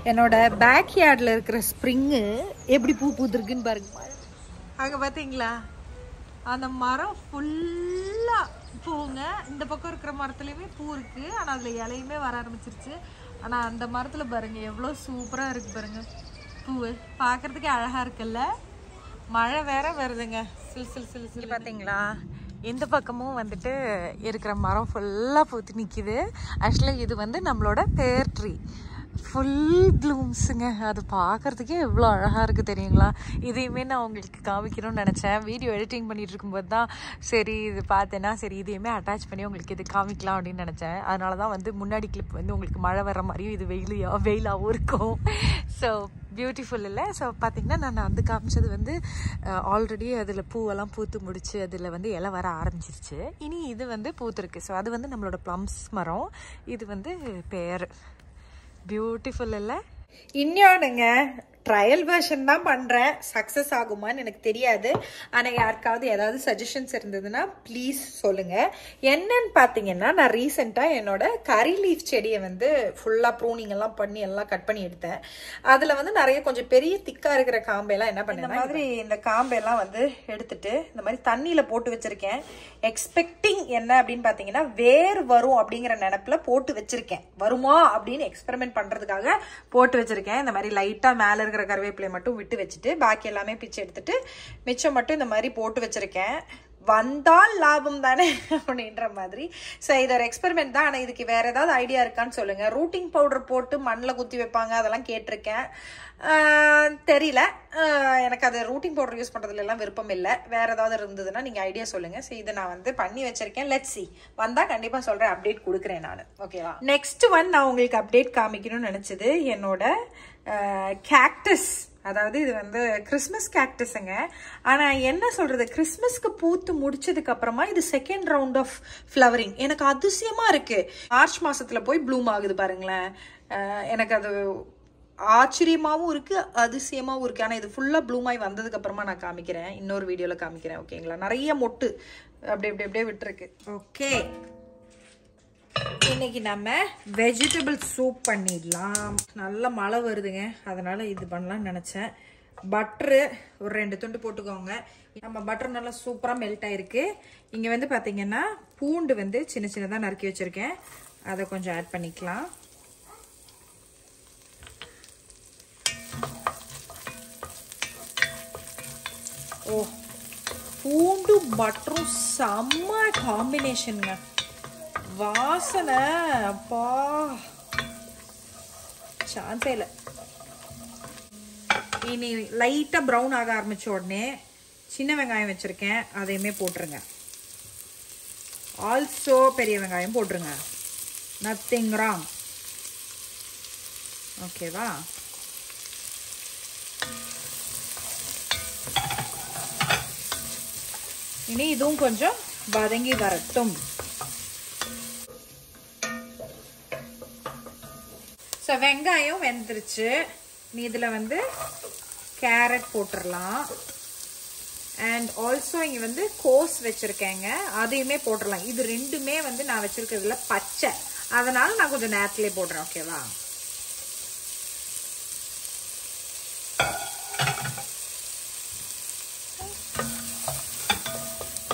என்னோட பேக் யார்டில் இருக்கிற ஸ்ப்ரிங்கு எப்படி பூ பூத்துருக்குன்னு பாருங்க. அங்கே பார்த்தீங்களா அந்த மரம் ஃபுல்லாக பூங்க. இந்த பக்கம் இருக்கிற மரத்துலையுமே பூ இருக்குது, ஆனால் அதில் இலையுமே வர ஆரம்பிச்சிருச்சு. ஆனால் அந்த மரத்தில் பாருங்கள் எவ்வளோ சூப்பராக இருக்குது பாருங்கள் பூ. பார்க்குறதுக்கே அழகாக இருக்குல்ல. மழை வேற வருதுங்க. சில் பார்த்தீங்களா இந்த பக்கமும் வந்துட்டு இருக்கிற மரம் ஃபுல்லாக பூத்து நிற்கிது. ஆக்சுவலாக இது வந்து நம்மளோட பேர் ட்ரீ, ஃபுல் ப்ளூம்ஸுங்க. அது பார்க்குறதுக்கே எவ்வளோ அழகாக இருக்குது தெரியுங்களா. இதையுமே நான் உங்களுக்கு காமிக்கணும்னு நினச்சேன். வீடியோ எடிட்டிங் பண்ணிகிட்டு இருக்கும்போது தான் சரி இது பார்த்தேன்னா சரி இதையுமே அட்டாச் பண்ணி உங்களுக்கு இது காமிக்கலாம் அப்படின்னு நினச்சேன். அதனால தான் வந்து முன்னாடி கிளிப் வந்து உங்களுக்கு மழை வர்ற மாதிரியும் இது வெயிலாகவும் இருக்கும். ஸோ பியூட்டிஃபுல் இல்லை. ஸோ பார்த்திங்கன்னா நான் அந்த காமிச்சது வந்து ஆல்ரெடி அதில் பூவெல்லாம் பூத்து முடிச்சு அதில் வந்து இலை வர ஆரம்பிச்சிருச்சு. இனி இது வந்து பூத்துருக்கு. ஸோ அது வந்து நம்மளோட ப்ளம்ஸ் மரம், இது வந்து பேர். பியூட்டிஃபுல் இல்லை. இன்னொன்னுங்க, ட்ரையல் வெர்ஷன் தான் பண்ணுறேன். சக்ஸஸ் ஆகுமான்னு எனக்கு தெரியாது. ஆனால் யாருக்காவது ஏதாவது சஜஷன்ஸ் இருந்ததுன்னா ப்ளீஸ் சொல்லுங்கள். என்னன்னு பார்த்தீங்கன்னா நான் ரீசெண்டாக என்னோட கரி லீஃப் செடியை வந்து ஃபுல்லாக ப்ரூனிங் எல்லாம் பண்ணி எல்லாம் கட் பண்ணி எடுத்தேன். அதில் வந்து நிறைய கொஞ்சம் பெரிய திக்காக இருக்கிற காம்பெல்லாம் என்ன பண்ணேன், இந்த மாதிரி இந்த காம்பெல்லாம் வந்து எடுத்துட்டு இந்த மாதிரி தண்ணியில் போட்டு வச்சுருக்கேன். எக்ஸ்பெக்டிங் என்ன அப்படின்னு பார்த்தீங்கன்னா வேர் வரும் அப்படிங்கிற நினப்பில் போட்டு வச்சுருக்கேன். வருமா அப்படின்னு எக்ஸ்பெரிமெண்ட் பண்ணுறதுக்காக போட்டு வச்சுருக்கேன். இந்த மாதிரி லைட்டாக மேலே இருக்கிற கருவேப்பிலை மட்டும் விட்டு வச்சுட்டு பாக்கி எல்லாமே பிச்சு எடுத்துட்டு மிச்சம் மட்டும் இந்த மாதிரி போட்டு வச்சிருக்கேன். வந்தால் லாபம் தானே அப்படின்ற மாதிரி. ஸோ இது ஒரு எக்ஸ்பெரிமெண்ட் தான். ஆனால் இதுக்கு வேற ஏதாவது ஐடியா இருக்கான்னு சொல்லுங்க. ரூட்டிங் பவுடர் போட்டு மண்ணில் குத்தி வைப்பாங்க, அதெல்லாம் கேட்டிருக்கேன். தெரியல, எனக்கு அது ரூட்டிங் பவுடர் யூஸ் பண்ணுறதுல எல்லாம் விருப்பம் இல்லை. வேற ஏதாவது இருந்ததுன்னா நீங்கள் ஐடியா சொல்லுங்க. ஸோ இதை நான் வந்து பண்ணி வச்சிருக்கேன். லெட்ஸ் சி, வந்தால் கண்டிப்பாக சொல்கிறேன், அப்டேட் கொடுக்குறேன் நான். ஓகேவா? நெக்ஸ்ட் ஒன் நான் உங்களுக்கு அப்டேட் காமிக்கணும்னு நினச்சது என்னோட கேக்டஸ். அதாவது இது வந்து கிறிஸ்மஸ் கேக்டஸுங்க. ஆனால் என்ன சொல்றது, கிறிஸ்மஸ்க்கு பூத்து முடிச்சதுக்கு அப்புறமா இது செகண்ட் ரவுண்ட் ஆஃப் ஃப்ளவரிங். எனக்கு அதிசயமா இருக்கு. மார்ச் மாசத்துல போய் ப்ளூம் ஆகுது பாருங்களேன். எனக்கு அது ஆச்சரியமாகவும் இருக்கு, அதிசயமாகவும் இருக்கு. ஆனால் இது ஃபுல்லாக ப்ளூம் ஆகி வந்ததுக்கு அப்புறமா நான் காமிக்கிறேன், இன்னொரு வீடியோவில் காமிக்கிறேன். ஓகேங்களா? நிறைய மொட்டு அப்படியே விட்டுருக்கு. ஓகே, இன்னைக்கு நம்ம வெஜிடபிள் சூப் பண்ணிடலாம். நல்ல மழை வருதுங்க, அதனால இது பண்ணலாம்னு நினைச்சேன். பட்டரு ஒரு 2 துண்டு போட்டுக்கோங்க. நம்ம பட்டர் நல்லா சூப்பராக மெல்ட் ஆயிருக்கு. இங்க வந்து பாத்தீங்கன்னா பூண்டு வந்து சின்ன சின்னதாக நறுக்கி வச்சிருக்கேன், அதை கொஞ்சம் ஆட் பண்ணிக்கலாம். ஓ, பூண்டு பட்டரும் செம்ம காம்பினேஷனுங்க. வாசனை அப்பா சான்ஸே இல்லை. இனி லைட்டாக ப்ரௌன் ஆக ஆரம்பிச்ச உடனே சின்ன வெங்காயம் வச்சுருக்கேன், அதையுமே போட்டுருங்க. ஆல்சோ பெரிய வெங்காயம் போட்டுருங்க. Nothing wrong. ஓகேவா? இனி இதுவும் கொஞ்சம் வதங்கி வரட்டும். ஸோ வெங்காயம் வெந்துருச்சு. நீ இதில் வந்து கேரட் போட்டுடலாம். அண்ட் ஆல்சோ இங்கே வந்து கோஸ் வச்சுருக்கேங்க, அதையுமே போட்டுடலாம். இது ரெண்டுமே வந்து நான் வச்சுருக்கிறதுல பச்சை, அதனால நான் கொஞ்சம் நேரத்துலேயே போடுறேன். ஓகேவா?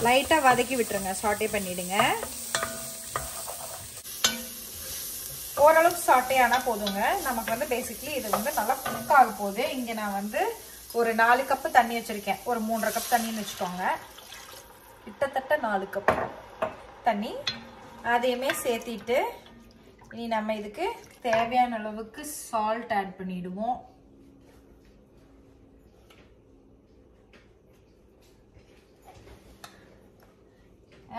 லைட்டாக வதக்கி விட்டுருங்க, சாட்டே பண்ணிடுங்க. ஓரளவுக்கு சாட்டே ஆனால் போதுங்க. நமக்கு வந்து பேசிக்லி இது வந்து நல்லா குக் ஆக போகுது. இங்கே நான் வந்து ஒரு 4 கப்பு தண்ணி வச்சுருக்கேன். ஒரு 3.5 கப் தண்ணின்னு வச்சுக்கோங்க. கிட்டத்தட்ட 4 கப் தண்ணி. அதையுமே சேர்த்திட்டு இனி நம்ம இதுக்கு தேவையான அளவுக்கு சால்ட் ஆட் பண்ணிடுவோம்.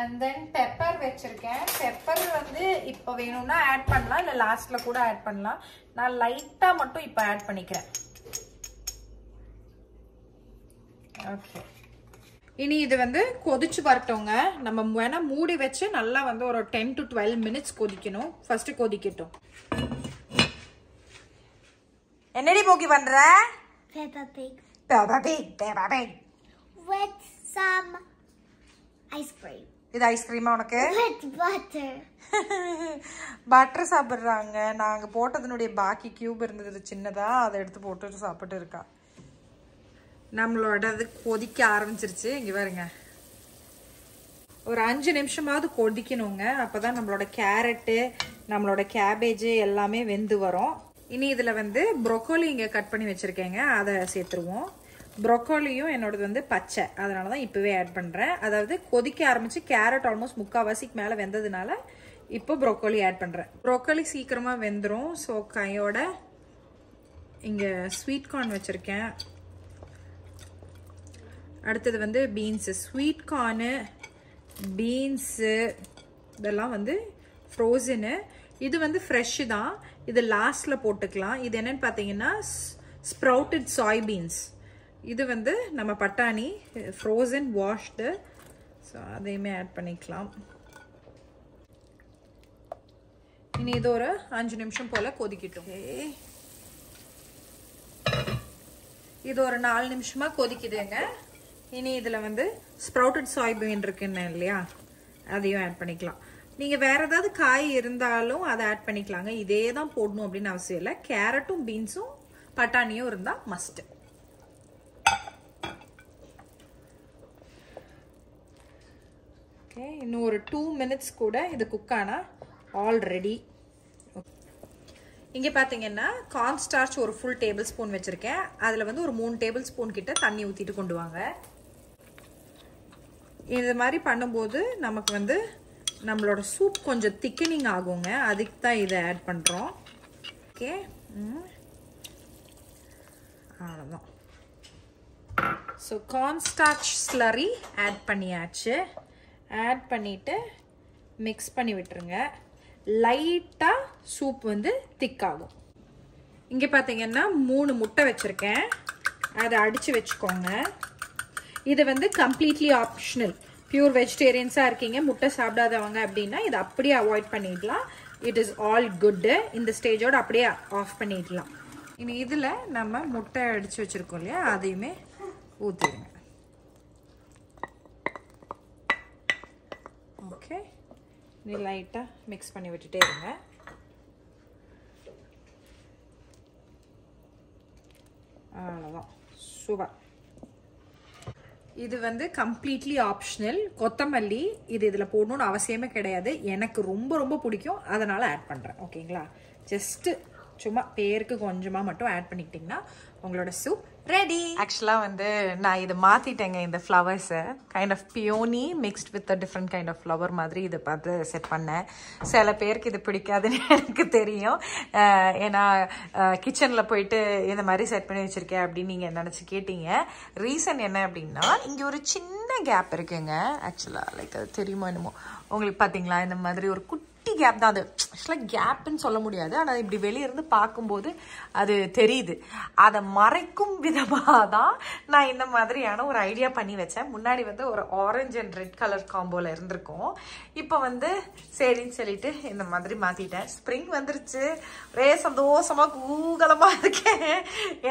அண்ட் தென் பெப்பர் வச்சிருக்கேன். பெப்பர் வந்து இப்போ வேணும்னா ஆட் பண்ணலாம், இல்லை லாஸ்ட்ல கூட ஆட் பண்ணலாம். நான் லைட்டா மட்டும் இப்போ ஆட் பண்ணிக்கிறேன். ஓகே, இனி இது வந்து கொதிச்சு வரட்டோங்க. நம்ம வேணா மூடி வச்சு நல்லா வந்து ஒரு 10 to 12 minutes கொதிக்கணும். ஃபர்ஸ்ட் கொதிக்கட்டும். என்னடி போக்கி பண்ற? Peppa Pig. Peppa Pig, Peppa Pig. With some ice cream. இது ஐஸ்கிரீமா உனக்கு? பட்டர் சாப்பிட்றாங்க. நாங்கள் போட்டதுனுடைய பாக்கி கியூப் இருந்தது சின்னதா, அதை எடுத்து போட்டு சாப்பிட்டு இருக்கா. நம்மளோட அது கொதிக்க ஆரம்பிச்சிருச்சு. இங்கே பாருங்க, ஒரு 5 நிமிஷமாவது கொதிக்கணுங்க. அப்போ தான் நம்மளோட கேரட்டு நம்மளோட கேபேஜு எல்லாமே வெந்து வரும். இனி இதில் வந்து ப்ரொக்கோலி இங்கே கட் பண்ணி வச்சுருக்கேங்க, அதை சேர்த்துருவோம். ப்ரொக்கோலியும் என்னோடது வந்து பச்சை, அதனால தான் இப்போவே ஆட் பண்ணுறேன். அதாவது கொதிக்க ஆரம்பித்து கேரட் ஆல்மோஸ்ட் 3/4 மேலே வெந்ததுனால இப்போ ப்ரொக்கோலி ஆட் பண்ணுறேன். ப்ரொக்கோலி சீக்கிரமாக வெந்துடும். ஸோ கையோட இங்கே ஸ்வீட் கார்ன் வச்சுருக்கேன். அடுத்தது வந்து பீன்ஸு. ஸ்வீட் கார்னு, பீன்ஸு இதெல்லாம் வந்து ஃப்ரோசனு. இது வந்து ஃப்ரெஷ்ஷு தான். இது லாஸ்ட்டில் போட்டுக்கலாம். இது என்னென்னு பார்த்தீங்கன்னா ஸ்ப்ரவுட்டட் சாய்பீன்ஸ். இது வந்து நம்ம பட்டாணி ஃப்ரோசன் வாஷ்டு. ஸோ அதையுமே ஆட் பண்ணிக்கலாம். இனி இது ஒரு 5 நிமிஷம் போல் கொதிக்கட்டும். இது ஒரு 4 நிமிஷமாக கொதிக்குதுங்க. இனி இதில் வந்து ஸ்ப்ரவுட்டட் சாய்பீன் இருக்குன்னு இல்லையா, அதையும் ஆட் பண்ணிக்கலாம். நீங்கள் வேறு ஏதாவது காய் இருந்தாலும் அதை ஆட் பண்ணிக்கலாங்க. இதே தான் போடணும் அப்படின்னு அவசியம் இல்லை. கேரட்டும் பீன்ஸும் பட்டாணியும் இருந்தால் மஸ்ட்டு. ஓகே, இன்னும் ஒரு 2 மினிட்ஸ் கூட இது குக் ஆனால் ஆல்ரெடி. இங்கே பார்த்தீங்கன்னா கார்ன் ஸ்டார்ச் ஒரு ஃபுல் டேபிள் ஸ்பூன் வச்சுருக்கேன். அதில் வந்து ஒரு 3 டேபிள் ஸ்பூன் கிட்ட தண்ணி ஊற்றிட்டு கொண்டு வாங்க. இது மாதிரி பண்ணும்போது நமக்கு வந்து நம்மளோட சூப் கொஞ்சம் திக்கனிங் ஆகுங்க, அதுக்கு தான் இதை ஆட் பண்ணுறோம். ஓகே, அவ்வளோதான். So corn starch slurry add பண்ணியாச்சு. ஆட் பண்ணிவிட்டு மிக்ஸ் பண்ணி விட்டுருங்க. லைட்டாக சூப் வந்து திக்காகும். இங்கே பார்த்தீங்கன்னா 3 முட்டை வச்சுருக்கேன், அதை அடித்து வச்சுக்கோங்க. இது வந்து கம்ப்ளீட்லி ஆப்ஷனல். பியூர் வெஜிடேரியன்ஸாக இருக்கீங்க, முட்டை சாப்பிடாதவங்க அப்படின்னா இதை அப்படியே அவாய்ட் பண்ணிடலாம். It is all good. இந்த ஸ்டேஜோடு அப்படியே ஆஃப் பண்ணிடலாம். இனி இதில் நம்ம முட்டை அடித்து வச்சுருக்கோம் இல்லையா, அதையுமே ஊற்றிடுங்க. ஓகே, நீ லைட்டாக மிக்ஸ் பண்ணி விட்டுட்டே இருங்க. அவ்வளோதான், சூப்பர். இது வந்து கம்ப்ளீட்லி ஆப்ஷனல். கொத்தமல்லி இது இதில் போடணும்னு அவசியமே கிடையாது. எனக்கு ரொம்ப ரொம்ப பிடிக்கும், அதனால் ஆட் பண்ணுறேன். ஓகேங்களா, ஜஸ்ட்டு சும்மா பேருக்கு கொஞ்சமாக மட்டும் ஆட் பண்ணிக்கிட்டிங்கன்னா உங்களோட சூப் ரெடி. ஆக்சுவலாக வந்து நான் இதை மாற்றிட்டேங்க. இந்த ஃப்ளவர்ஸை kind of peony mixed with different kind of flower மாதிரி இதை பார்த்து செட் பண்ணேன். சில பேருக்கு இது பிடிக்காதுன்னு எனக்கு தெரியும். ஏன்னா கிச்சனில் போயிட்டு இந்த மாதிரி செட் பண்ணி வச்சுருக்கேன் அப்படின்னு நீங்கள் நினச்சி கேட்டீங்க. ரீசன் என்ன அப்படின்னா, இங்கே ஒரு சின்ன கேப் இருக்குங்க. ஆக்சுவலாக லைக் அது தெரியுமோ என்னமோ உங்களுக்கு, பார்த்தீங்களா, இந்த மாதிரி ஒரு குட்டி கேப் தான். அது ஆக்சுவலாக கேப்புன்னு சொல்ல முடியாது, ஆனால் இப்படி வெளியிருந்து பார்க்கும்போது அது தெரியுது. அதை மறைக்கும் விதமாக தான் நான் இந்த மாதிரியான ஒரு ஐடியா பண்ணி வச்சேன். முன்னாடி வந்து ஒரு ஆரஞ்சு அண்ட் ரெட் கலர் காம்போவில் இருந்திருக்கும். இப்போ வந்து சரின்னு சொல்லிட்டு இந்த மாதிரி மாற்றிட்டேன். ஸ்ப்ரிங் வந்துருச்சு, ஒரே சந்தோஷமாக கூகலமாக இருக்கேன்.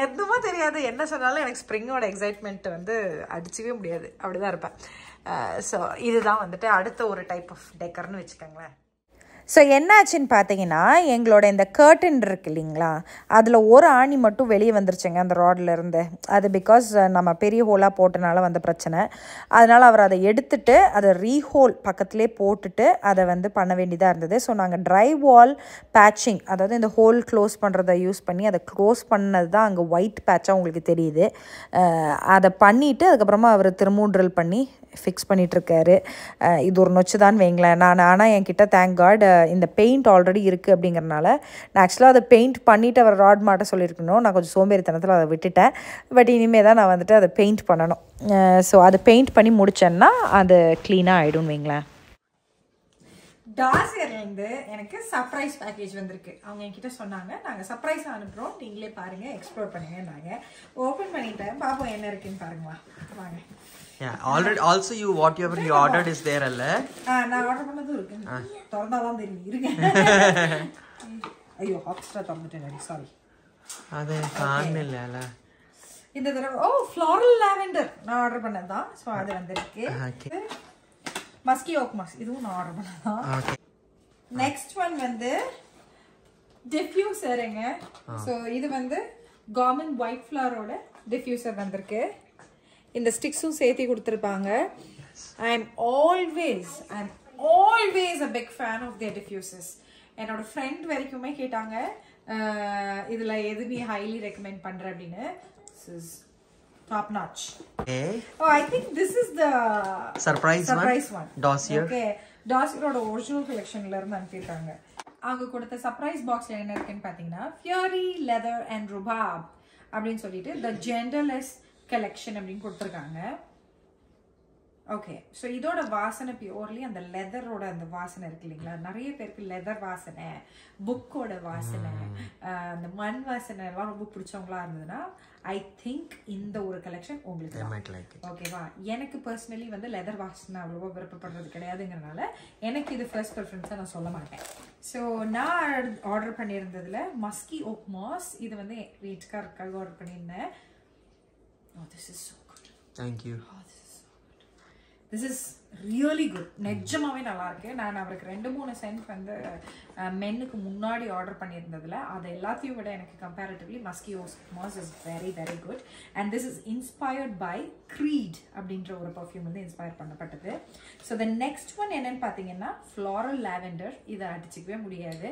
எதுவுமே தெரியாது, என்ன சொன்னாலும் எனக்கு ஸ்ப்ரிங்கோட எக்ஸைட்மெண்ட் வந்து அடிச்சுக்கவே முடியாது, அப்படிதான் இருப்பேன். ஸோ இதுதான் வந்துட்டு அடுத்த ஒரு டைப் ஆஃப் டெக்கர்னு வச்சுக்கோங்களேன். ஸோ என்னாச்சுன்னு பார்த்தீங்கன்னா, எங்களோட இந்த கர்டன் இருக்கு இல்லைங்களா, அதில் ஒரு ஆணி மட்டும் வெளியே வந்துருச்சுங்க அந்த ராடில் இருந்து. அது பிகாஸ் நம்ம பெரிய ஹோலாக போட்டனால வந்த பிரச்சனை. அதனால் அவர் அதை எடுத்துட்டு அதை ரீஹோல் பக்கத்துலேயே போட்டுட்டு அதை வந்து பண்ண வேண்டியதாக இருந்தது. ஸோ நாங்கள் ட்ரை வால் பேட்சிங், அதாவது இந்த ஹோல் க்ளோஸ் பண்ணுறதை யூஸ் பண்ணி அதை க்ளோஸ் பண்ணது தான் அங்கே ஒயிட் பேட்சாக உங்களுக்கு தெரியுது. அதை பண்ணிவிட்டு அதுக்கப்புறமா அவர் திரும்பவும் ட்ரில் பண்ணி ஃபிக்ஸ் பண்ணிகிட்ருக்காரு. இது ஒரு நொச்சு தான் வைங்களேன். ஆனால் என்கிட்ட தேங்க் காட் இந்த பெயிண்ட் ஆல்ரெடி இருக்குது அப்படிங்கிறனால நான் ஆக்சுவலாக அதை பெயிண்ட் பண்ணிவிட்டு அவர் ராட் மாட்ட சொல்லியிருக்கணும். நான் கொஞ்சம் சோம்பேறித்தனத்தில் அதை விட்டுட்டேன். பட் இனிமேல் தான் நான் வந்துட்டு அதை பெயிண்ட் பண்ணணும். ஸோ அதை பெயிண்ட் பண்ணி முடித்தேன்னா அது க்ளீனாக ஆகிடும்னு வைங்களேன். டாசியர்லேருந்து எனக்கு சர்ப்ரைஸ் பேக்கேஜ் வந்திருக்கு. அவங்க என்கிட்ட சொன்னாங்க, நாங்கள் சர்ப்ரைஸாக அனுப்புகிறோம், நீங்களே பாருங்கள், எக்ஸ்ப்ளோர் பண்ணுங்கள். நாங்கள் ஓப்பன் பண்ணிட்டேன், பாப்போம் என்ன இருக்குன்னு பாருங்களா. வாங்க. Yeah, already also whatever you ordered is there alla. நான் ஆர்டர் பண்ணதும் இருக்கு. திறந்தாதான் தெரியும். இருங்க. ஐயோ, ஹாட்ஸ்டார் திறந்துட்டேன், சாரி. அது காணல. இந்த தடவை ஃப்ளாரல் லாவெண்டர் நான் ஆர்டர் பண்ணது தான். ஸோ அது வந்திருக்கு. மஸ்கி ஓக் மாஸ் இதுவும் நார்மல் தான். நெக்ஸ்ட் ஒன் வந்து டிஃப்யூசருங்க. ஸோ இது வந்து கார்மெண்ட் ஒயிட் ஃப்ளவரோட டிஃப்யூசர் வந்திருக்கு. இந்த ஸ்டிக்ஸும் சேர்த்து கொடுத்துருப்பாங்க. I am always a big fan of their diffusers. என்னோட ஃப்ரெண்ட் வரைக்குமே கேட்டாங்க இதுல எது நீ ஹைலி ரெக்கமெண்ட் பண்ற அப்படின்னு. This is top notch. Okay. Oh, I think this is the surprise one. Dossier. Okay. Dossieரோட ஒரிஜினல் கலெக்ஷன்ல இருந்து அனுப்பிட்டாங்க. அவங்க கொடுத்த சர்ப்ரைஸ் பாக்ஸ்ல என்ன இருக்குன்னு பாத்தீங்கன்னா ஃபியரி லெதர் அண்ட் ருபாப் அப்படின்னு சொல்லிட்டு the genderless collection அப்படின்னு கொடுத்துருக்காங்க. ஓகே, ஸோ இதோட வாசனை பியூர்லி அந்த லெதரோட அந்த வாசனை இருக்கு இல்லைங்களா? நிறைய பேருக்கு லெதர் வாசனை, புக்கோட வாசனை, அந்த மண் வாசனை எல்லாம் ரொம்ப பிடிச்சவங்களா இருந்ததுன்னா ஐ திங்க் இந்த ஒரு கலெக்ஷன் உங்களுக்கு ஓகேவா. எனக்கு பர்சனலி வந்து லெதர் வாசனை அவ்வளோவா விருப்பப்படுறது கிடையாதுங்கிறனால எனக்கு இது ஃபர்ஸ்ட் ப்ரிஃபரன்ஸாக நான் சொல்ல மாட்டேன். ஸோ நான் ஆர்டர் பண்ணியிருந்ததுல மஸ்கி ஓக் மாஸ் இது வந்து வீட்டுக்காரருக்காக ஆர்டர் பண்ணியிருந்தேன். This is so good. Thank you. This is really good. நிஜமாவே நல்லா இருக்கு. நான் அவருக்கு 2-3 சென்ட் வந்து மென்னுக்கு முன்னாடி ஆர்டர் பண்ணியிருந்ததுல அது எல்லாத்தையும் விட எனக்கு comparatively musky oak moss is very very good. And this is inspired by Creed அப்படின்ற ஒரு பர்ஃப்யூம் வந்து இன்ஸ்பயர் பண்ணப்பட்டது. ஸோ த நெக்ஸ்ட் ஒன் என்னன்னு பார்த்தீங்கன்னா ஃப்ளாரல் லாவெண்டர். இதை அடிச்சிக்கவே முடியாது.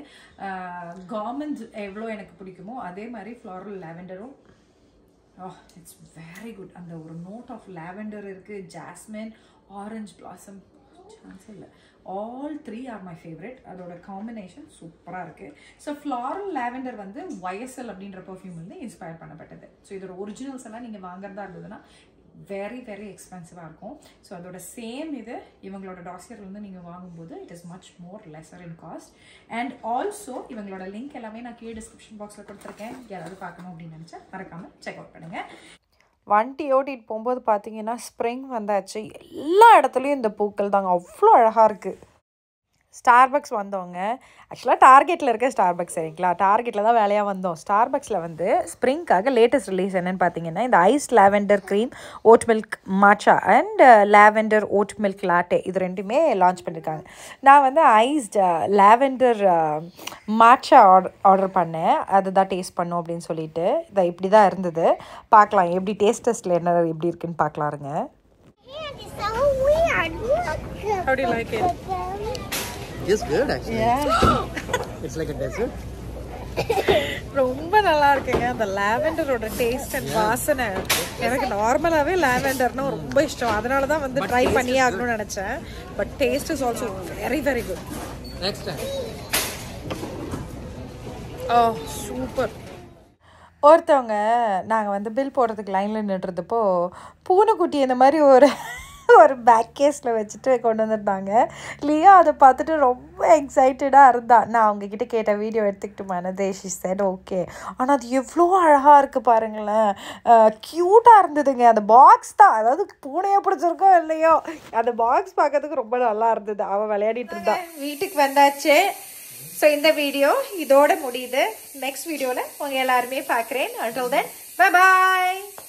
கார்மெண்ட் எவ்வளோ எனக்கு பிடிக்குமோ அதே மாதிரி ஃப்ளாரல் லாவெண்டரும் இட்ஸ் வெரி குட். அந்த ஒரு நோட் ஆஃப் லாவெண்டர் இருக்கு, ஜாஸ்மின், ஆரஞ்ச் பிளாசம், சான்ஸே இல்லை. All 3 R my favourite. அதோட காம்பினேஷன் சூப்பராக இருக்குது. ஸோ ஃப்ளாரல் லாவெண்டர் வந்து YSL அப்படின்ற பர்ஃப்யூம் வந்து இன்ஸ்பயர் பண்ணப்பட்டது. ஸோ இதோட ஒரிஜினல்ஸ் எல்லாம் நீங்கள் வாங்குறதா இருந்ததுன்னா வெரி வெரி எக்ஸ்பென்சிவாக இருக்கும். ஸோ அதோட சேம் இது இவங்களோட டாசியர்லேருந்து நீங்கள் வாங்கும்போது it is much more lesser in cost. And also இவங்களோட லிங்க் எல்லாமே நான் கீழே டிஸ்கிரிப்ஷன் பாக்ஸில் கொடுத்துருக்கேன். யாராவது பார்க்கணும் அப்படின்னு நினச்சா மறக்காமல் செக் அவுட் பண்ணுங்கள். வண்டி ஓட்டிகிட்டு போகும்போது பார்த்தீங்கன்னா ஸ்ப்ரிங் வந்தாச்சு. எல்லா இடத்துலையும் இந்த பூக்கள் தாங்க, அவ்வளோ அழகாக இருக்குது. ஸ்டார்பக்ஸ் வந்தவங்க ஆக்சுவலாக டார்கெட்டில் இருக்க ஸ்டார்பக்ஸ் சரிங்களா, டார்கெட்டில் தான் வேலையாக வந்தோம். ஸ்டார்பக்ஸில் வந்து ஸ்ப்ரிங்காக லேட்டஸ்ட் ரிலீஸ் என்னென்னு பார்த்தீங்கன்னா இந்த ice lavender cream, oat milk matcha and lavender oat milk latte இது ரெண்டுமே லான்ச் பண்ணியிருக்காங்க. நான் வந்து ஐஸ்ட் லாவெண்டர் மாச்சா ஆர்டர் பண்ணேன். அதுதான் டேஸ்ட் பண்ணோம் அப்படின்னு சொல்லிட்டு இதை இப்படி தான் இருந்தது. பார்க்கலாம் எப்படி டேஸ்டஸ்ட்டில் என்ன எப்படி இருக்குன்னு பார்க்கலாருங்க. How do you like it? It's good actually. Yeah. It's like a dessert. ரொம்ப நல்லா இருக்குங்க. அந்த லாவெண்டரோட டேஸ்ட் அண்ட் வாசனை எனக்கு நார்மலாகவே லாவெண்டர்னா ரொம்ப இஷ்டம். அதனால தான் வந்து ட்ரை பண்ணியே ஆகணும்னு நினச்சேன். But taste is also very very good. Next time. Super. ஒருத்தவங்க நாங்கள் வந்து பில் போடுறதுக்கு லைனில் நின்றுறப்போ பூனைக்குட்டி இந்த மாதிரி ஒரு பேக் கேஸில் வச்சுட்டு கொண்டு வந்துருந்தாங்க. லியா அதை பார்த்துட்டு ரொம்ப எக்ஸைட்டடாக இருந்தா. நான் அவங்கக்கிட்ட கேட்ட வீடியோ எடுத்துக்கிட்டு மனதேஷி said ஓகே. ஆனால் அது எவ்வளோ அழகாக இருக்குது பாருங்களேன், க்யூட்டாக இருந்ததுங்க. அந்த பாக்ஸ் தான், அதாவது பூனையாக பிடிச்சிருக்கோ இல்லையோ அந்த பாக்ஸ் பார்க்கறதுக்கு ரொம்ப நல்லா இருந்தது. அவள் விளையாடிட்டு இருந்தா. வீட்டுக்கு வந்தாச்சு. ஸோ இந்த வீடியோ இதோட முடியுது. நெக்ஸ்ட் வீடியோவில் உங்கள் எல்லாருமே பார்க்குறேன். until then bye bye.